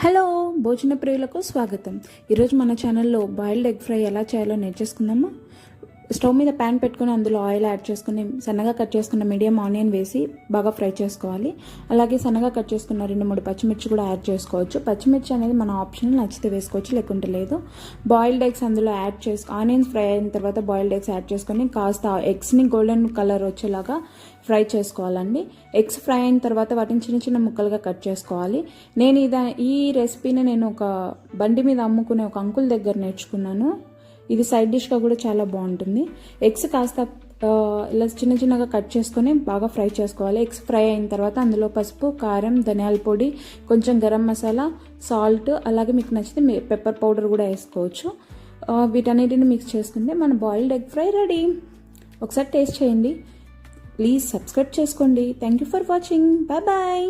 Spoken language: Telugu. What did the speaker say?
హలో భోజన ప్రియులకు స్వాగతం. ఈరోజు మన ఛానల్లో బాయిల్డ్ ఎగ్ ఫ్రై ఎలా చేయాలో నేర్చేసుకుందామా. స్టవ్ మీద ప్యాన్ పెట్టుకుని అందులో ఆయిల్ యాడ్ చేసుకుని సన్నగా కట్ చేసుకున్న మీడియం ఆనియన్ వేసి బాగా ఫ్రై చేసుకోవాలి. అలాగే సన్నగా కట్ చేసుకున్న 2-3 పచ్చిమిర్చి కూడా యాడ్ చేసుకోవచ్చు. పచ్చిమిర్చి అనేది మన ఆప్షన్, నచ్చితే వేసుకోవచ్చు లేకుంటే లేదు. బాయిల్డ్ ఎగ్స్ అందులో యాడ్ ఆనియన్స్ ఫ్రై అయిన తర్వాత బాయిల్డ్ ఎగ్స్ యాడ్ చేసుకొని కాస్త ఎగ్స్ని గోల్డెన్ కలర్ వచ్చేలాగా ఫ్రై చేసుకోవాలండి. ఎగ్స్ ఫ్రై అయిన తర్వాత వాటిని చిన్న చిన్న ముక్కలుగా కట్ చేసుకోవాలి. నేను ఈ రెసిపీని నేను ఒక బండి మీద అమ్ముకునే ఒక అంకుల్ దగ్గర నేర్చుకున్నాను. ఇది సైడ్ డిష్గా కూడా చాలా బాగుంటుంది. ఎగ్స్ కాస్త ఇలా చిన్న చిన్నగా కట్ చేసుకొని బాగా ఫ్రై చేసుకోవాలి. ఎగ్స్ ఫ్రై అయిన తర్వాత అందులో పసుపు, కారం, ధనియాల పొడి, కొంచెం గరం మసాలా, సాల్ట్, అలాగే మీకు నచ్చితే పెప్పర్ పౌడర్ కూడా వేసుకోవచ్చు. వీటన్నిటిని మిక్స్ చేసుకుంటే మన బాయిల్డ్ ఎగ్ ఫ్రై రెడీ. ఒకసారి టేస్ట్ చేయండి. ప్లీజ్ సబ్స్క్రైబ్ చేసుకోండి. Thank you for watching. Bye bye.